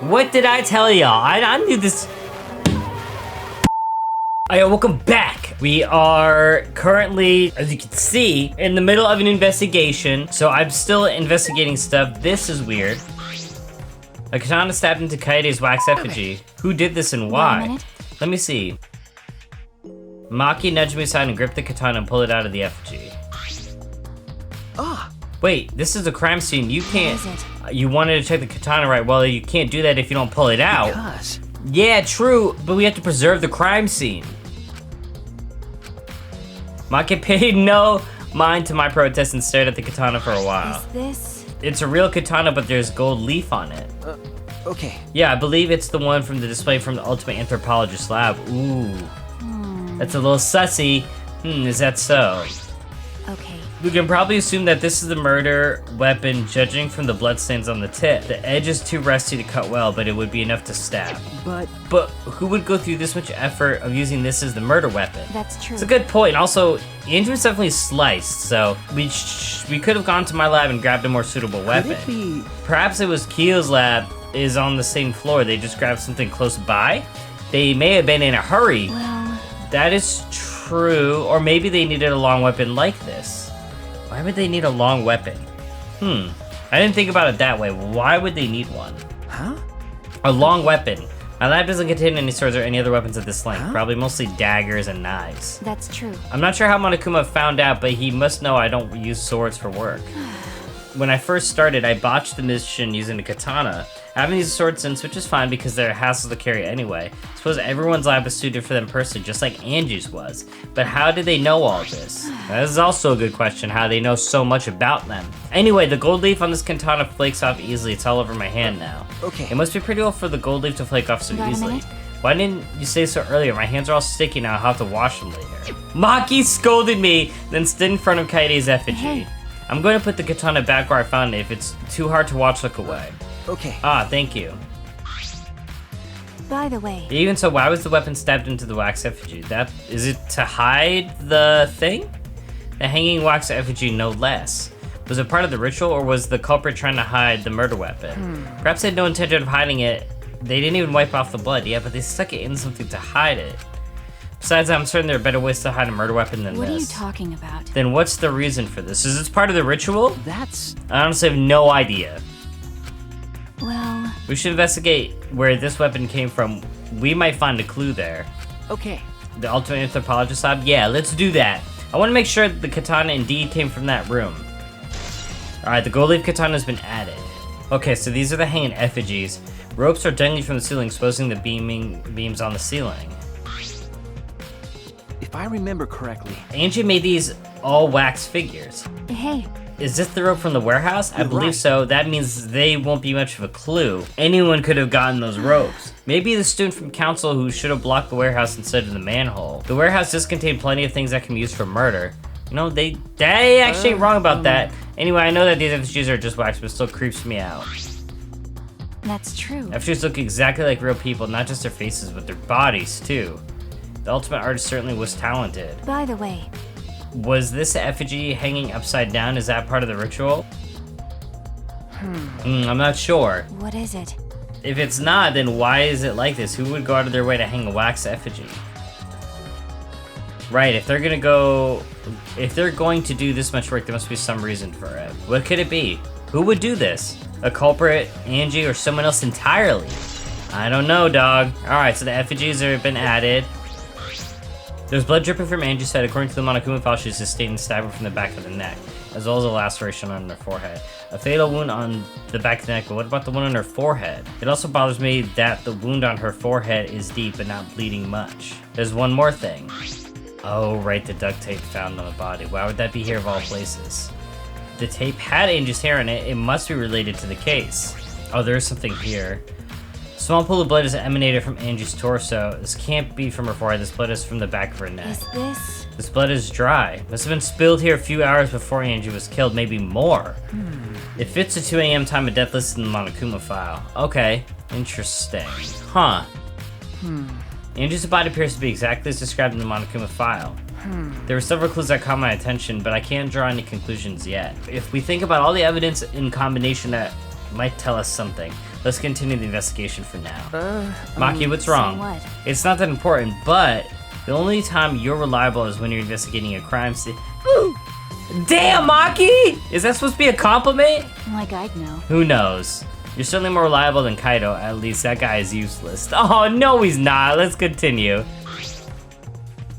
What did I tell y'all? I knew this. Alright, welcome back. We are currently, as you can see, in the middle of an investigation. So I'm still investigating stuff. This is weird. A katana stabbed into Kaede's wax effigy. Who did this and why? Let me see. Maki nudged me aside and gripped the katana and pulled it out of the effigy. Wait, this is a crime scene. You can't. You wanted to check the katana, right? Well, you can't do that if you don't pull it out. Because. Yeah, true, but we have to preserve the crime scene. Maki paid no mind to my protest and stared at the katana for a while. Is this? It's a real katana, but there's gold leaf on it. Okay. Yeah, I believe it's the one from the display from the Ultimate Anthropologist lab. Ooh. That's a little sussy. Is that so? Okay. We can probably assume that this is the murder weapon, judging from the bloodstains on the tip. The edge is too rusty to cut well, but it would be enough to stab. But who would go through this much effort of using this as the murder weapon? That's true. It's a good point. Also, Andrew was definitely sliced, so we could have gone to my lab and grabbed a more suitable weapon. Could it be? Perhaps it was Kiyo's lab is on the same floor. They just grabbed something close by. They may have been in a hurry. Well, that is true. Or maybe they needed a long weapon like this. Why would they need a long weapon? I didn't think about it that way. Why would they need one? Huh? A long weapon. My lab doesn't contain any swords or any other weapons of this length. Probably mostly daggers and knives. that's true. I'm not sure how Monokuma found out, but he must know I don't use swords for work. When I first started, I botched the mission using the katana. I haven't used a sword since, which is fine because they're a hassle to carry anyway. Suppose everyone's lab is suited for them personally, just like Angie's was. But how did they know all this? That is also a good question, how they know so much about them. Anyway, the gold leaf on this katana flakes off easily. It's all over my hand now. Okay. It must be pretty old for the gold leaf to flake off so Got a easily. minute? Why didn't you say so earlier? My hands are all sticky now. I'll have to wash them later. Maki scolded me, then stood in front of Kaede's effigy. Hey. I'm going to put the katana back where I found it. If it's too hard to watch, look away. Okay. Thank you. By the way, Even so, why was the weapon stabbed into the wax effigy? Is it to hide the thing? The hanging wax effigy, no less. Was it part of the ritual, or was the culprit trying to hide the murder weapon? Perhaps they had no intention of hiding it. They didn't even wipe off the blood. Yeah, but they stuck it in something to hide it. Besides, I'm certain there are better ways to hide a murder weapon than what this. are you talking about? Then what's the reason for this? Is this part of the ritual? That's. I honestly have no idea. Well, We should investigate where this weapon came from. We might find a clue there. Okay. The Ultimate Anthropologist lab? Yeah, let's do that. I want to make sure that the katana indeed came from that room. Alright, the gold leaf katana has been added. Okay, so these are the hanging effigies. Ropes are dangling from the ceiling, exposing the beams on the ceiling. If I remember correctly. Angie made these all wax figures. hey, Is this the rope from the warehouse? I You're believe right. so. That means they won't be much of a clue. Anyone could have gotten those ropes. Maybe the student from council who should have blocked the warehouse instead of the manhole. The warehouse does contain plenty of things that can be used for murder. You know, they actually ain't wrong about that. Anyway, I know that these effigies are just wax, but it still creeps me out. that's true. Effigies look exactly like real people, not just their faces, but their bodies too. The ultimate artist certainly was talented. By the way, Was this effigy hanging upside down? Is that part of the ritual? I'm not sure. what is it? If it's not, then why is it like this? Who would go out of their way to hang a wax effigy? Right, if they're going to do this much work, there must be some reason for it. What could it be? Who would do this? A culprit, Angie, or someone else entirely? I don't know, dog. Alright, so the effigies have been added. There's blood dripping from Angie's head. According to the Monokuma file, she sustained a stabbing from the back of the neck, as well as a laceration on her forehead. A fatal wound on the back of the neck, but what about the one on her forehead? It also bothers me that the wound on her forehead is deep but not bleeding much. There's one more thing. Oh, right, the duct tape found on the body. Why would that be here of all places? The tape had Angie's hair in it. It must be related to the case. Oh, there is something here. Small pool of blood is emanated from Angie's torso. This can't be from her forehead. This blood is from the back of her neck. Is this? This blood is dry. Must have been spilled here a few hours before Angie was killed, maybe more. It fits the 2 a.m. time of death listed in the Monokuma file. Okay, interesting. Huh. Angie's body appears to be exactly as described in the Monokuma file. There were several clues that caught my attention, but I can't draw any conclusions yet. If we think about all the evidence in combination that might tell us something. Let's continue the investigation for now. Maki, what's so wrong? what? It's not that important, but the only time you're reliable is when you're investigating a crime scene. Damn, Maki! Is that supposed to be a compliment? Like I'd know. Who knows? You're certainly more reliable than Kaido. At least that guy is useless. Oh, no, he's not. Let's continue.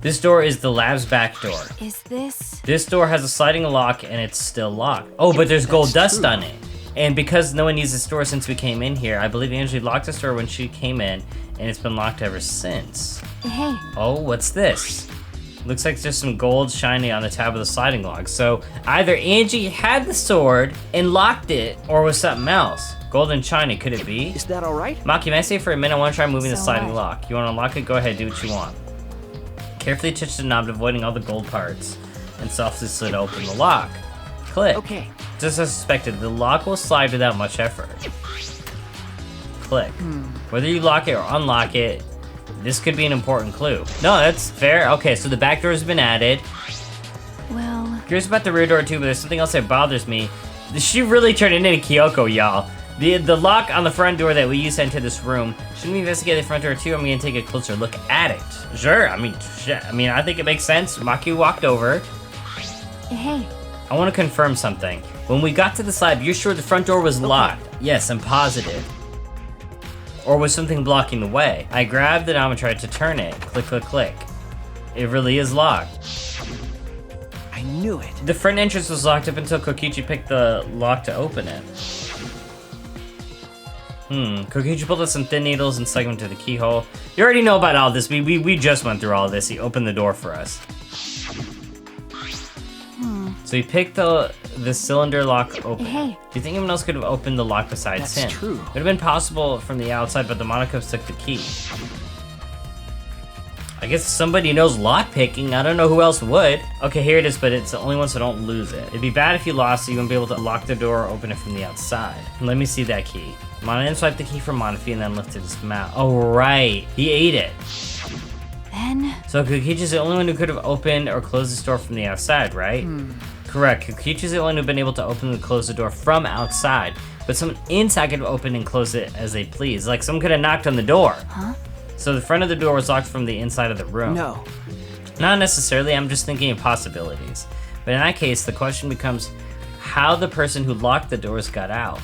This door is the lab's back door. Is this? This door has a sliding lock and it's still locked. Oh, but there's gold dust on it. And because no one used this door since we came in here, I believe Angie locked this door when she came in, and it's been locked ever since. Hey. Oh, what's this? Looks like there's some gold shiny on the tab of the sliding lock. So either Angie had the sword and locked it, or was something else. Gold and shiny, could it be? Is that all right? Maki, may I stay for a minute? I want to try moving the So sliding what? lock. You want to unlock it? Go ahead, do what you want. Carefully touch the knob, avoiding all the gold parts, and softly slid open the lock. Click. Okay. Just as suspected, the lock will slide without much effort. Click. Whether you lock it or unlock it, this could be an important clue. No, that's fair. Okay, so the back door has been added. Well, Curious about the rear door too, but there's something else that bothers me. She really turned into Kyoko, y'all. The lock on the front door that we used to enter this room. Shouldn't we investigate the front door too? I'm gonna take a closer look at it. Sure. I mean, I think it makes sense. Maki walked over. hey. I want to confirm something. When we got to the slab, you're sure the front door was locked? Yes, I'm positive. Or was something blocking the way? I grabbed the knob and tried to turn it. Click, click, click. It really is locked. I knew it. The front entrance was locked up until Kokichi picked the lock to open it. Kokichi pulled out some thin needles and segmented the keyhole. You already know about all this. We just went through all this. He opened the door for us. So he picked the cylinder lock open. Hey. Do you think anyone else could have opened the lock besides him? That's true. It would have been possible from the outside, but the Monocos took the key. I guess somebody knows lockpicking. I don't know who else would. Okay, here it is, but it's the only one, so don't lose it. It'd be bad if you lost it. You wouldn't be able to lock the door or open it from the outside. Let me see that key. Monahan swiped the key from Monafi and then lifted his mouth. Oh, right. He ate it. Then? So Kokichi's the only one who could have opened or closed this door from the outside, right? Correct. Kokichi's the only one who've been able to open and close the door from outside, but someone inside could have opened and closed it as they please. Like someone could have knocked on the door. Huh? So the front of the door was locked from the inside of the room. No. Not necessarily, I'm just thinking of possibilities. But in that case, the question becomes how the person who locked the doors got out.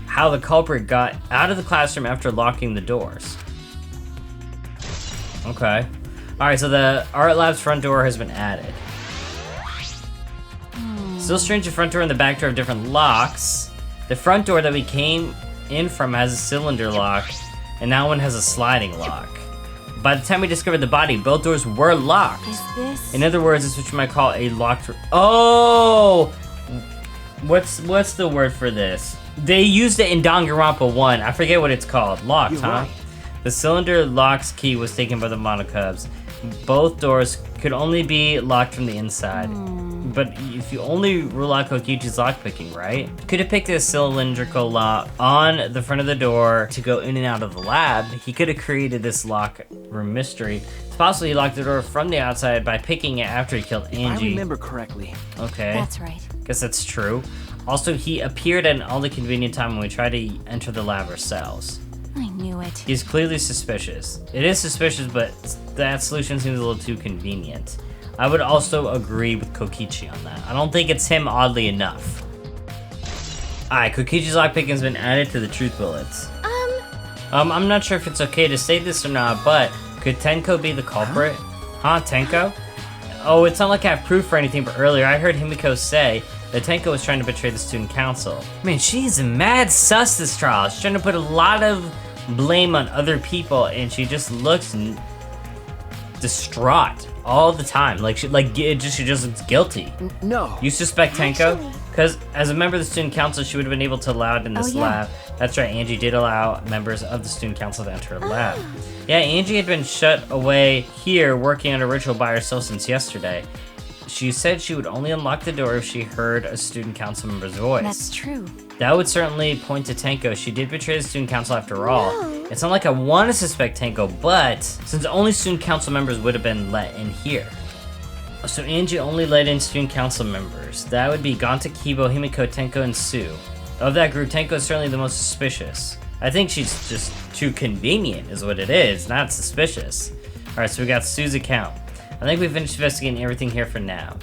How the culprit got out of the classroom after locking the doors. Okay. Alright, so the art lab's front door has been added. Still strange, the front door and the back door have different locks. The front door that we came in from has a cylinder lock, and that one has a sliding lock. By the time we discovered the body, both doors were locked. Is this? In other words, it's what you might call a locked... Oh! What's the word for this? They used it in Danganronpa 1. I forget what it's called. Locked, You're huh? right. The cylinder lock's key was taken by the Monocubs. Both doors could only be locked from the inside. But if you only rule out Kokichi's lockpicking, right? Could have picked a cylindrical lock on the front of the door to go in and out of the lab. He could have created this lock room mystery. It's possible he locked the door from the outside by picking it after he killed Angie. I remember correctly. Okay. That's right. Guess that's true. Also, he appeared at an oddly convenient time when we tried to enter the lab ourselves. I knew it. He's clearly suspicious. It is suspicious, but that solution seems a little too convenient. I would also agree with Kokichi on that. I don't think it's him, oddly enough. Alright, Kokichi's lockpicking has been added to the truth bullets. I'm not sure if it's okay to say this or not, but could Tenko be the culprit? Huh, Tenko? Oh, it's not like I have proof or anything, but earlier I heard Himiko say that Tenko was trying to betray the student council. Man, she's mad sus this trial. She's trying to put a lot of blame on other people, and she just looks distraught all the time. Like she just looks guilty. No. You suspect Tenko? Because as a member of the student council, she would have been able to allow it in this Oh, yeah. lab. That's right, Angie did allow members of the student council to enter a lab. Yeah, Angie had been shut away here working on a ritual by herself since yesterday. She said she would only unlock the door if she heard a student council member's voice. That's true. That would certainly point to Tenko. She did betray the student council after all. It's not like I want to suspect Tenko, but since only student council members would have been let in here. So Angie only let in student council members. That would be Gonta, Kibo, Himiko, Tenko, and Sue. Of that group, Tenko is certainly the most suspicious. I think she's just too convenient is what it is, not suspicious. Alright, so we got Sue's account. I think we finished investigating everything here for now.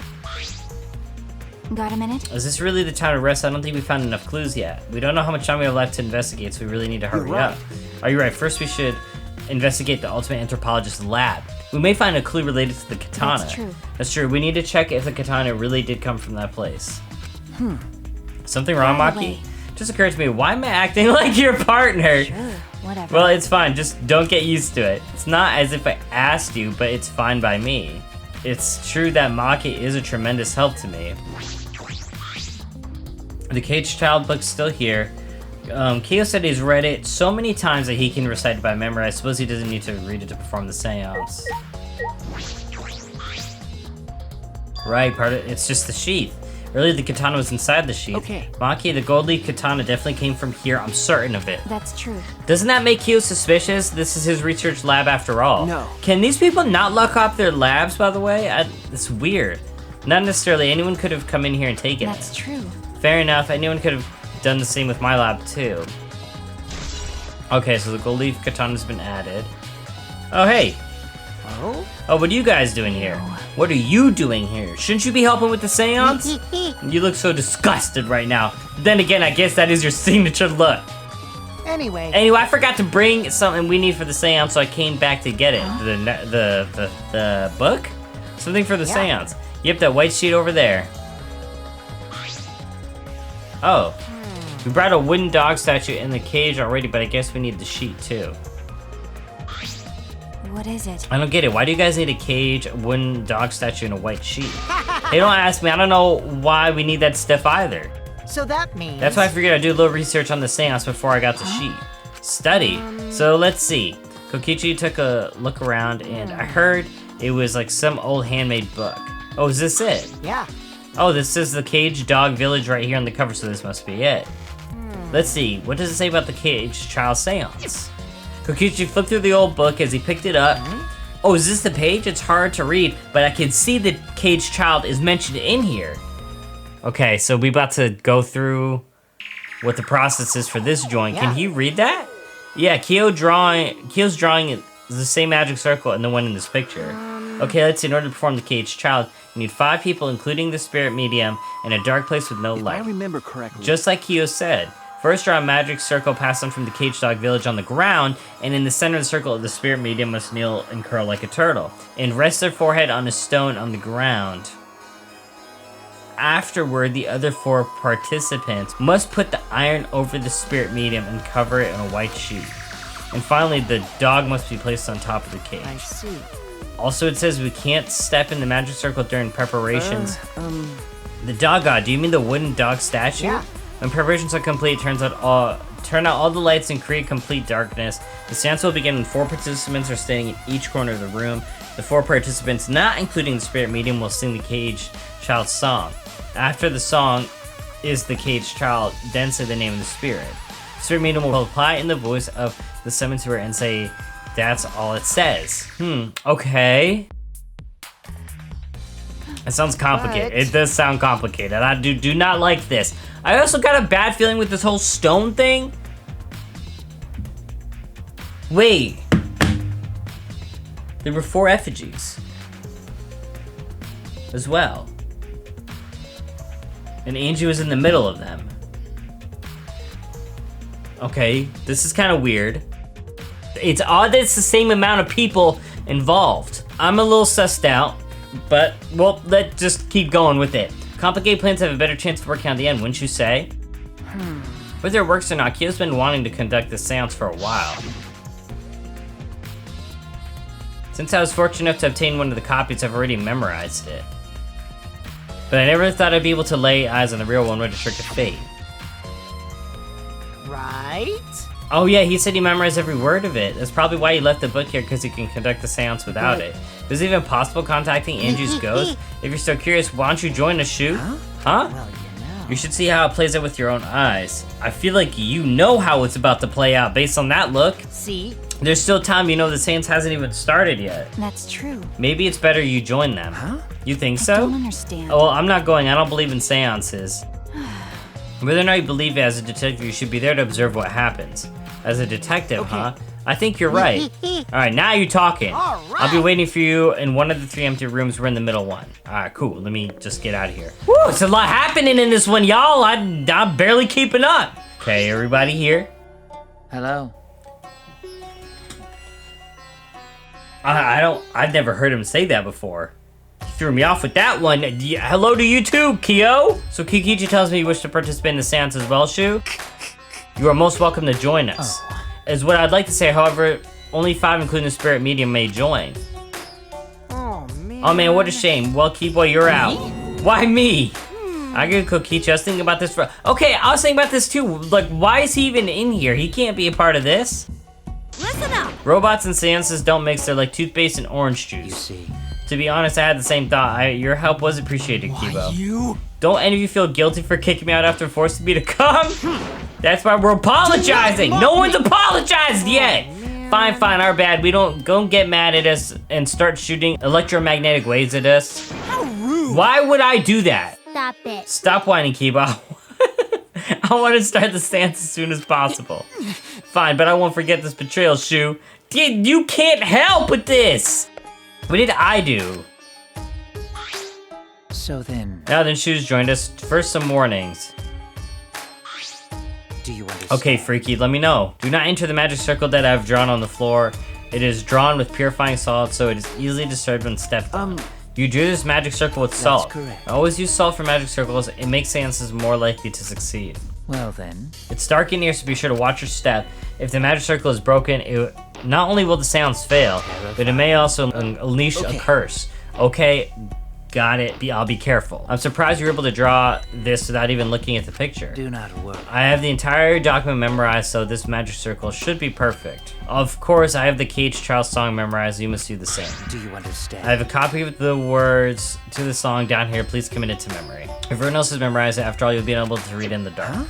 Got a minute? Is this really the time to rest? I don't think we found enough clues yet. We don't know how much time we have left to investigate, so we really need to hurry up. Are you right? First we should investigate the ultimate anthropologist's lab. We may find a clue related to the katana. That's true. That's true. We need to check if the katana really did come from that place. Something wrong, By the Maki? way. Just occurred to me, why am I acting like your partner? Sure, whatever. Well, it's fine. Just don't get used to it. It's not as if I asked you, but it's fine by me. It's true that Maki is a tremendous help to me. The Caged Child book's still here. Kiyo said he's read it so many times that he can recite it by memory. I suppose he doesn't need to read it to perform the seance. Right, it's just the sheath. Earlier the katana was inside the sheath. Okay. Maki, the gold leaf katana definitely came from here. I'm certain of it. That's true. Doesn't that make Kiyo suspicious? This is his research lab after all. No. Can these people not lock up their labs, by the way? It's weird. Not necessarily. Anyone could have come in here and taken That's it. true. Fair enough. Anyone could have done the same with my lab, too. Okay, so the gold leaf katana's been added. Oh, hey. Oh? Oh, what are you guys doing here? What are you doing here? Shouldn't you be helping with the seance? You look so disgusted right now. Then again, I guess that is your signature look. Anyway. Anyway, I forgot to bring something we need for the seance, so I came back to get it. The book? Something for the seance. Yep, that white sheet over there. Oh. We brought a wooden dog statue in the cage already, but I guess we need the sheet too. What is it? I don't get it. Why do you guys need a cage, a wooden dog statue, and a white sheet? Hey, don't ask me. I don't know why we need that stuff either. So that means... That's why I figured I'd do a little research on the seance before I got the sheet. Study. So let's see. Kokichi took a look around, and I heard it was like some old handmade book. Oh, is this it? Yeah. Oh, this is the Caged Dog Village right here on the cover, so this must be it. Let's see. What does it say about the Caged Child Seance? Kokichi flipped through the old book as he picked it up. Oh, is this the page? It's hard to read, but I can see the Caged Child is mentioned in here. Okay, so we about to go through what the process is for this joint. Yeah. Can he read that? Yeah, Kiyo's drawing the same magic circle and the one in this picture. Okay, let's see. In order to perform the Caged Child, you need 5 people, including the spirit medium, in a dark place with no If I light. remember correctly. Just like Kiyo said. First, draw a magic circle passed on from the Caged Dog Village on the ground, and in the center of the circle, the spirit medium must kneel and curl like a turtle, and rest their forehead on a stone on the ground. Afterward, the other 4 participants must put the iron over the spirit medium and cover it in a white sheet. And finally, the dog must be placed on top of the cage. I see. Also, it says we can't step in the magic circle during preparations. The dog god, do you mean the wooden dog statue? Yeah. When preparations are complete, turn out all the lights and create complete darkness. The seance will begin when 4 participants are standing in each corner of the room. The 4 participants, not including the spirit medium, will sing the Caged Child's song. After the song is the Caged Child, then say the name of the spirit. The spirit medium will reply in the voice of the summoned spirit and say, "That's all it says." Okay. It sounds complicated. But- It does sound complicated. I do not like this. I also got a bad feeling with this whole stone thing. Wait. There were 4 effigies. As well. And Angie was in the middle of them. Okay, this is kind of weird. It's odd that it's the same amount of people involved. I'm a little sussed out. But, well, let's just keep going with it. Complicated plans have a better chance of working out the end, wouldn't you say? Whether it works or not, Kiyo's been wanting to conduct this seance for a while. Since I was fortunate enough to obtain one of the copies, I've already memorized it. But I never thought I'd be able to lay eyes on the real one with a trick of fate. Right? Oh yeah, he said he memorized every word of it. That's probably why he left the book here, because he can conduct the seance without it. Is it even possible contacting Angie's ghost? If you're so curious, why don't you join a shoot? Huh? Well, you know. You should see how it plays out with your own eyes. I feel like you know how it's about to play out based on that look. See? There's still time, you know the seance hasn't even started yet. That's true. Maybe it's better you join them. Huh? You think I so? don't understand. Oh, well, I'm not going. I don't believe in seances. Whether or not you believe it, as a detective, you should be there to observe what happens. As a detective, huh? I think you're right. Alright, now you're talking. All right. I'll be waiting for you in one of the 3 empty rooms. We're in the middle one. Alright, cool. Let me just get out of here. Woo, it's a lot happening in this one, y'all. I'm barely keeping up. Okay, everybody here? Hello. I've never heard him say that before. He threw me off with that one. Hello to you too, Kyo. So Kikichi tells me you wish to participate in the seance as well, Shu? You are most welcome to join us. Is what I'd like to say, however, only 5, including the spirit medium, may join. Oh, man. Oh man, what a shame. Well, Kiboy, you're out. Why me? I get Kokichi. I was thinking about this for... Okay, I was thinking about this too. Like, why is he even in here? He can't be a part of this. Listen up. Robots and seances don't mix. They're like toothpaste and orange You juice. see. To be honest, I had the same thought. Your help was appreciated, Kibo. You? Don't any of you feel guilty for kicking me out after forcing me to come? That's why we're apologizing. No one's apologized yet. Fine, our bad. We don't get mad at us and start shooting electromagnetic waves at us. How rude. Why would I do that? Stop it. Stop whining, Kibo. I want to start the stance as soon as possible. Fine, but I won't forget this betrayal, Shu. You can't help with this. What did I do? So then, Now then, Shu's joined us. First, some warnings. do you understand? Okay, Freaky, let me know. Do not enter the magic circle that I've drawn on the floor. It is drawn with purifying salt, so it is easily disturbed when stepped on. You drew this magic circle with salt. correct. Always use salt for magic circles. It makes seances more likely to succeed. Well then, It's dark in here, so be sure to watch your step. If the magic circle is broken, not only will the seance fail, but it may also unleash a curse. Okay, got it. I'll be careful. I'm surprised you were able to draw this without even looking at the picture. do not worry. I have the entire document memorized, so this magic circle should be perfect. Of course, I have the K.H. Charles song memorized. You must do the same. Do you understand? I have a copy of the words to the song down here. Please commit it to memory. If everyone else has memorized it, after all, you'll be able to read in the dark.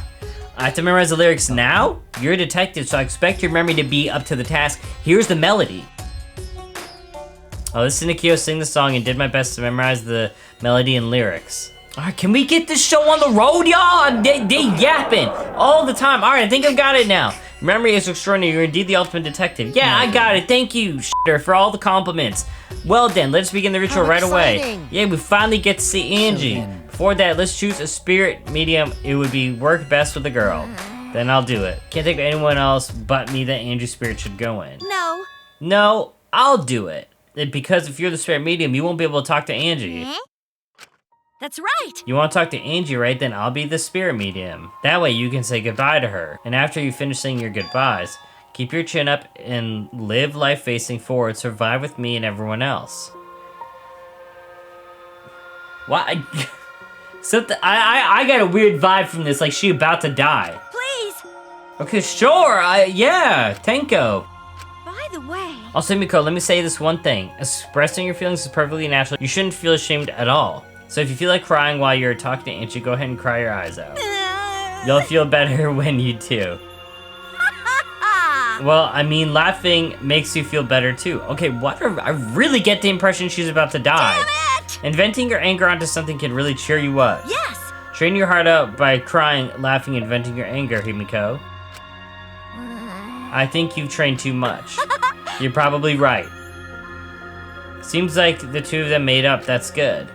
I have to memorize the lyrics now? You're a detective, so I expect your memory to be up to the task. Here's the melody. I listened to Kyo sing the song and did my best to memorize the melody and lyrics. Alright, can we get this show on the road, y'all? They yapping all the time. Alright, I think I've got it now. Memory is extraordinary. You're indeed the ultimate detective. Yeah, I got it. Thank you, shitter, for all the compliments. Well then, let's begin the ritual How right away. exciting. Yeah, we finally get to see Angie. then- Before that, let's choose a spirit medium. It would be work best with a girl. Then I'll do it. Can't think of anyone else but me that Angie's spirit should go in. No. No, I'll do it. Because if you're the spirit medium, you won't be able to talk to Angie. That's right. You want to talk to Angie, right? Then I'll be the spirit medium. That way you can say goodbye to her. And after you finish saying your goodbyes, keep your chin up and live life facing forward. Survive with me and everyone else. What? I got a weird vibe from this, like she about to die. Please. Okay, sure. Yeah, Tenko. By the way. Also, Miko, let me say this one thing. Expressing your feelings is perfectly natural. You shouldn't feel ashamed at all. So if you feel like crying while you're talking to Angie, go ahead and cry your eyes out. You'll feel better when you do. Well, I mean, laughing makes you feel better too. Okay, what? I really get the impression she's about to die. Damn it! And venting your anger onto something can really cheer you up. Yes. Train your heart out by crying, laughing, and venting your anger, Himiko. I think you've trained too much. You're probably right. Seems like the two of them made up. That's good.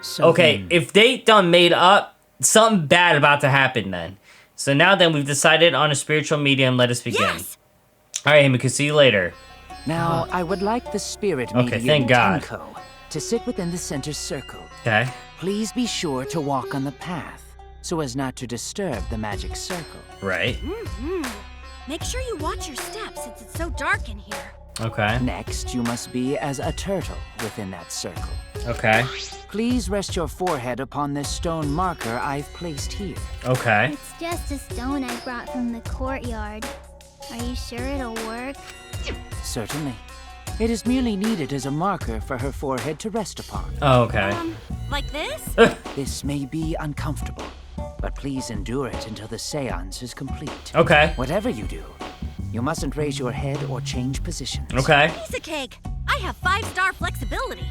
So Okay, then, if they done made up, something bad about to happen then. So now then, we've decided on a spiritual medium. Let us begin. Yes. All right, Himiko, see you later. now I would like the spirit Okay, medium thank God. Tenko to sit within the center circle. Okay. Please be sure to walk on the path so as not to disturb the magic circle. Right. Make sure you watch your steps since it's so dark in here. Okay. Next, you must be as a turtle within that circle. Okay. Please rest your forehead upon this stone marker I've placed here. Okay. It's just a stone I brought from the courtyard. Are you sure it'll work? Certainly. It is merely needed as a marker for her forehead to rest upon. Oh, okay. Like this? This may be uncomfortable, but please endure it until the seance is complete. Okay. Whatever you do, you mustn't raise your head or change positions. Okay. Piece of cake. I have 5-star flexibility.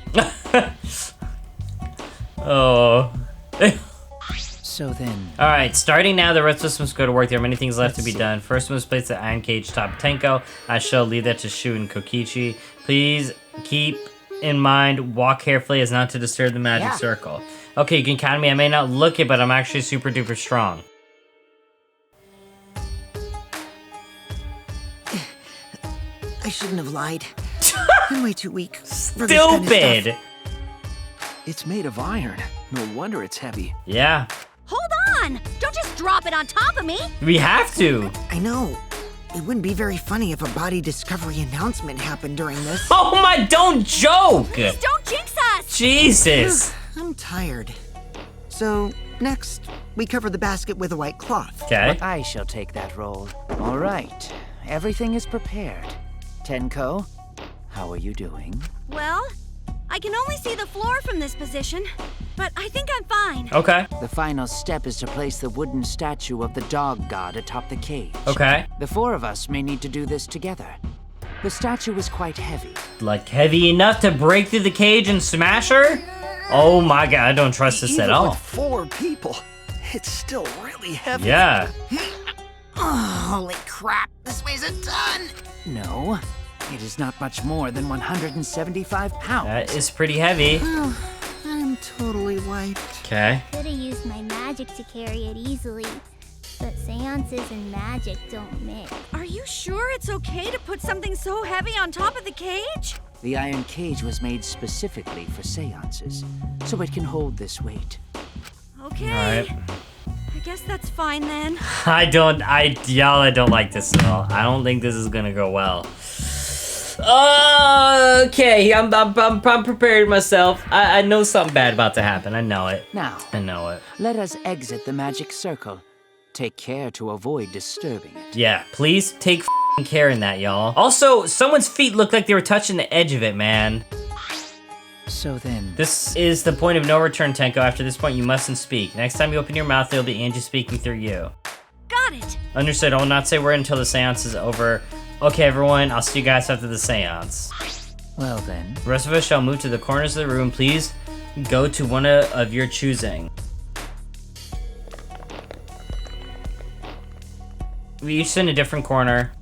Oh. So then, Alright, starting now, the rest of us must go to work. There are many things left to be done. First, we must place the iron cage top Tenko. I shall leave that to Shu and Kokichi. Please keep in mind, walk carefully as not to disturb the magic circle. Okay, you can count on me. I may not look it, but I'm actually super duper strong. I shouldn't have lied. I'm way too weak for this kind of Stupid! stuff. it's made of iron. No wonder it's heavy. Yeah, Hold on! Don't just drop it on top of me! we have to. I know. It wouldn't be very funny if a body discovery announcement happened during this. Oh my, don't joke! Don't jinx us! Jesus! I'm tired. So, next, we cover the basket with a white cloth. Okay. I shall take that role. All right. Everything is prepared. Tenko, how are you doing? Well, I can only see the floor from this position, but I think I'm fine. Okay. The final step is to place the wooden statue of the dog god atop the cage. Okay. The four of us may need to do this together. The statue is quite heavy. Like, heavy enough to break through the cage and smash her? Oh my god, I don't trust this at all. With 4 people, it's still really heavy. Yeah. Oh, holy crap, this weighs a ton! No, it is not much more than 175 pounds. That is pretty heavy. Oh, I'm totally wiped. Okay. Could have used my magic to carry it easily, but seances and magic don't mix. Are you sure it's okay to put something so heavy on top of the cage? The iron cage was made specifically for seances, so it can hold this weight. Okay. Alright. I guess that's fine then. I don't like this at all. I don't think this is gonna go well. Okay, I'm prepared myself. I know something bad about to happen. I know it. Now, I know it. let us exit the magic circle. Take care to avoid disturbing it. Yeah, please take f***ing care in that, y'all. Also, someone's feet look like they were touching the edge of it, man. So then, This is the point of no return, Tenko. After this point, you mustn't speak. Next time you open your mouth, it'll be Angie speaking through you. Got it. Understood. I will not say a word until the seance is over. Okay, everyone. I'll see you guys after the seance. well then, The rest of us shall move to the corners of the room. Please go to one of your choosing. We each sit in a different corner.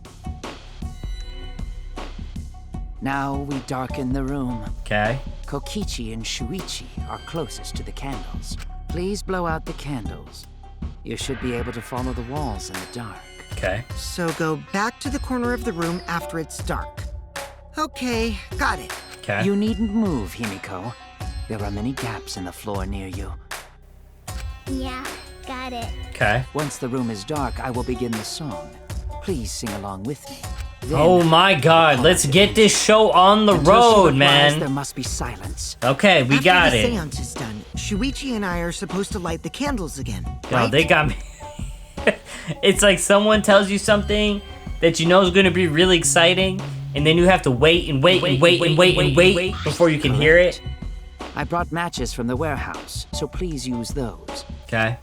now we darken the room. Okay. Kokichi and Shuichi are closest to the candles. Please blow out the candles. You should be able to follow the walls in the dark. Okay. So go back to the corner of the room after it's dark. Okay, got it. Okay. You needn't move, Himiko. There are many gaps in the floor near you. Yeah, got it. Okay. Once the room is dark, I will begin the song. Please sing along with me. Then, Oh my god, let's get this show on the until she road, replies, there man. must be silence. Okay, we After got the it. seance is done, Shuichi and I are supposed to light the candles again, No, right? they got me. It's like someone tells you something that you know is gonna be really exciting, and then you have to wait and wait and wait and wait and wait before you can hear it. I brought matches from the warehouse, so please use those. Okay.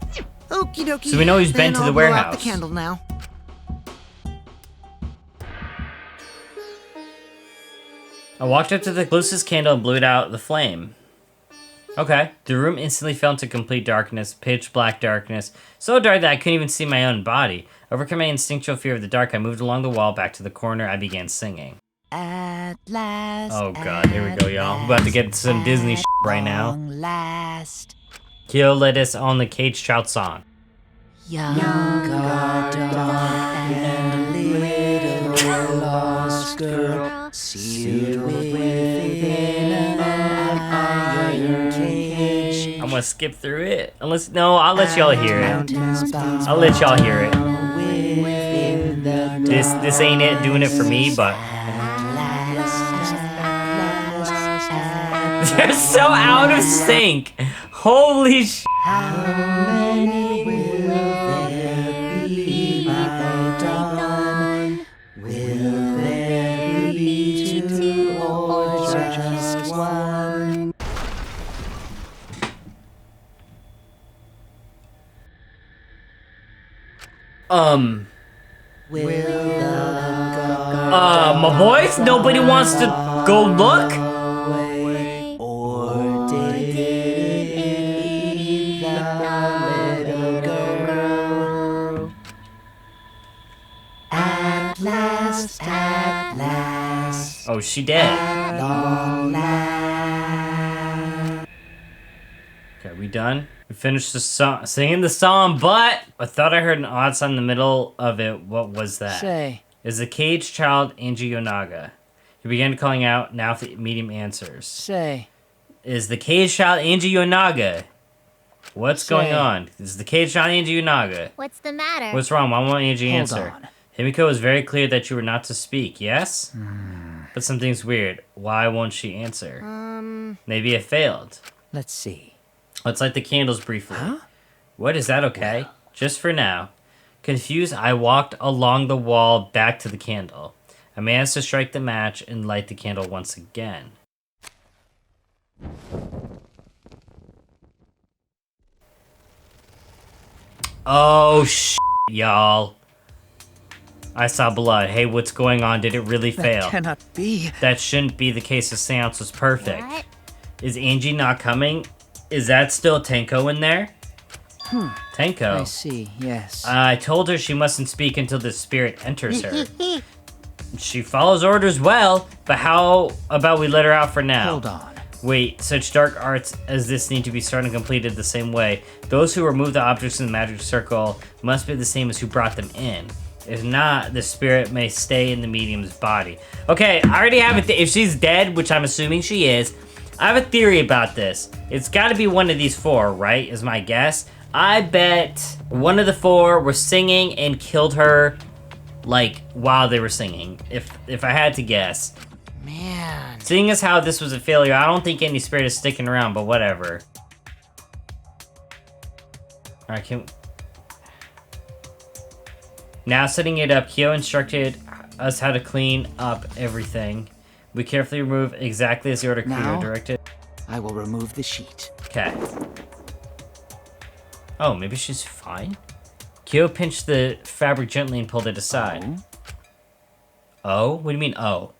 Okie dokie. So we know he's been Then to the I'll blow out warehouse. the candle now. I walked up to the closest candle and blew it out the flame. Okay. The room instantly fell into complete darkness, pitch black darkness, so dark that I couldn't even see my own body. Overcoming my instinctual fear of the dark, I moved along the wall back to the corner. I began singing. At last. Oh god, here we go, y'all. We're about to get some Disney shit right now. Last. Kyo led us on the cage trout song. Young God and little lost girl, sealed within an iron cage. I'm gonna skip through it. No, I'll let y'all hear it. Mountains bound I'll let y'all hear it. within the This ain't it doing it for me, but they're so out of sync. Holy sh! My boys, nobody wants to go look? Or did it leave the little At last, at last. Oh, she dead. At long last. Okay, we done? We finished the song, singing the song, but I thought I heard an odd sound in the middle of it. What was that? Say. Is the caged child Angie Yonaga? He began calling out, now if the medium answers. Say. Is the caged child Angie Yonaga? What's going on? Is the caged child Angie Yonaga? What's the matter? What's wrong? Why won't Angie Hold answer? on. Himiko was very clear that you were not to speak, yes? But something's weird. Why won't she answer? Maybe it failed. Let's see. Let's light the candles briefly. Huh? What, is that okay? Just for now. Confused, I walked along the wall back to the candle. I managed to strike the match and light the candle once again. Oh, y'all. I saw blood. Hey, what's going on? Did it really fail? That cannot be. That shouldn't be the case. The seance was perfect. What? Is Angie not coming? Is that still Tenko in there? Tenko. I see, yes. I told her she mustn't speak until the spirit enters her. She follows orders well, but how about we let her out for now? Hold on. Wait, such dark arts as this need to be started and completed the same way. Those who remove the objects in the magic circle must be the same as who brought them in. If not, the spirit may stay in the medium's body. Okay, I already have it. If she's dead, which I'm assuming she is, I have a theory about this. It's got to be one of these four, right? Is my guess. I bet one of the four were singing and killed her, like, while they were singing. If I had to guess. Man. Seeing as how this was a failure, I don't think any spirit is sticking around, but whatever. Alright, now setting it up, Kyo instructed us how to clean up everything. We carefully remove exactly as the order Kyo directed. I will remove the sheet. Okay. Oh, maybe she's fine? Kyo pinched the fabric gently and pulled it aside. Oh? What do you mean, oh?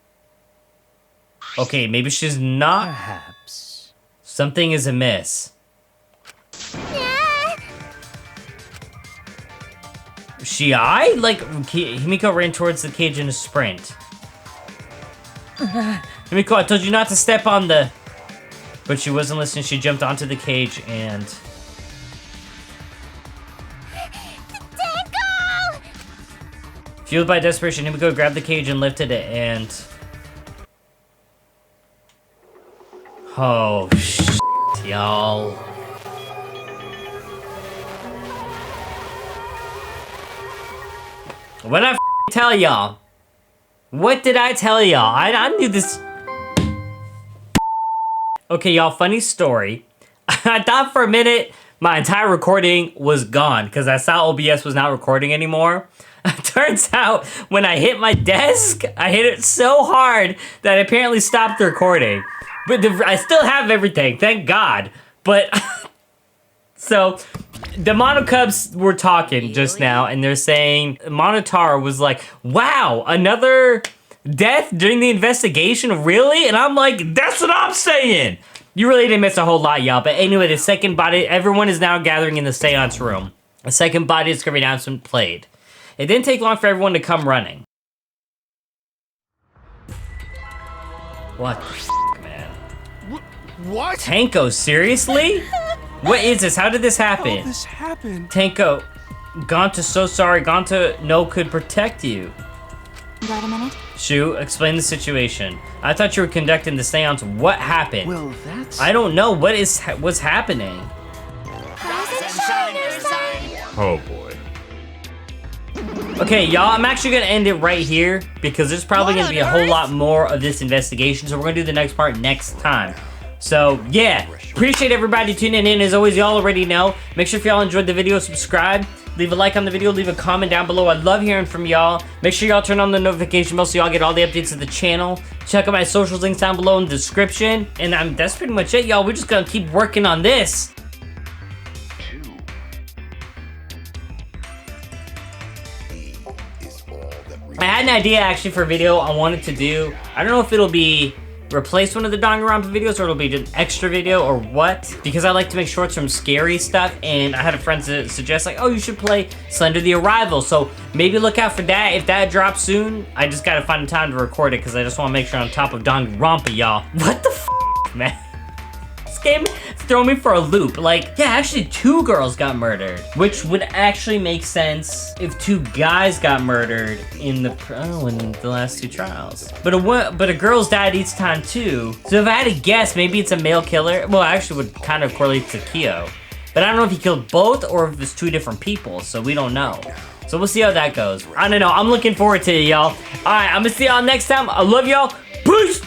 Okay, maybe she's not. Perhaps. Something is amiss. Like, Himiko ran towards the cage in a sprint. Himiko, I told you not to step on the... But she wasn't listening. She jumped onto the cage and... Dango! Fueled by desperation, Himiko grabbed the cage and lifted it and... Oh, y'all. What did I tell y'all? What did I tell y'all? I knew this. Okay, y'all, funny story. I thought for a minute my entire recording was gone because I saw OBS was not recording anymore. Turns out when I hit my desk, I hit it so hard that it apparently stopped the recording. But I still have everything, thank God. But, so, the Monocubs were talking just now, and they're saying, Monotaro was like, wow, another death during the investigation, really? And I'm like, that's what I'm saying! You really didn't miss a whole lot, y'all. But anyway, the second body, everyone is now gathering in the seance room. The second body discovery announcement played. It didn't take long for everyone to come running. What the man? What? Tenko, seriously? What is this? How did this happen? How this happened? Tenko, Gonta, so sorry. Gonta no could protect you. Got a minute? Shu, explain the situation. I thought you were conducting the seance. What happened? Well, that's... I don't know. What's happening? Oh boy. Okay, y'all, I'm actually gonna end it right here because there's probably gonna be a whole lot more of this investigation, so we're gonna do the next part next time. So, yeah, appreciate everybody tuning in. As always, y'all already know. Make sure if y'all enjoyed the video, subscribe, leave a like on the video, leave a comment down below. I love hearing from y'all. Make sure y'all turn on the notification bell so y'all get all the updates of the channel. Check out my socials links down below in the description. And that's pretty much it, y'all. We're just gonna keep working on this. I had an idea actually for a video I wanted to do. I don't know if it'll be replace one of the Danganronpa videos, or it'll be an extra video, or what? Because I like to make shorts from scary stuff, and I had a friend suggest like, oh, you should play Slender the Arrival, so maybe look out for that. If that drops soon, I just gotta find time to record it, because I just want to make sure I'm on top of Danganronpa, y'all. What the f, man? This game throw me for a loop. Like, yeah, actually 2 girls got murdered, which would actually make sense if 2 guys got murdered in the last 2 trials. But a girl's died each time too. So if I had to guess, maybe it's a male killer. Well, actually would kind of correlate to Kyo. But I don't know if he killed both or if it's 2 different people, so we don't know. So we'll see how that goes. I don't know, I'm looking forward to it, y'all. All right, I'm gonna see y'all next time. I love y'all. Peace!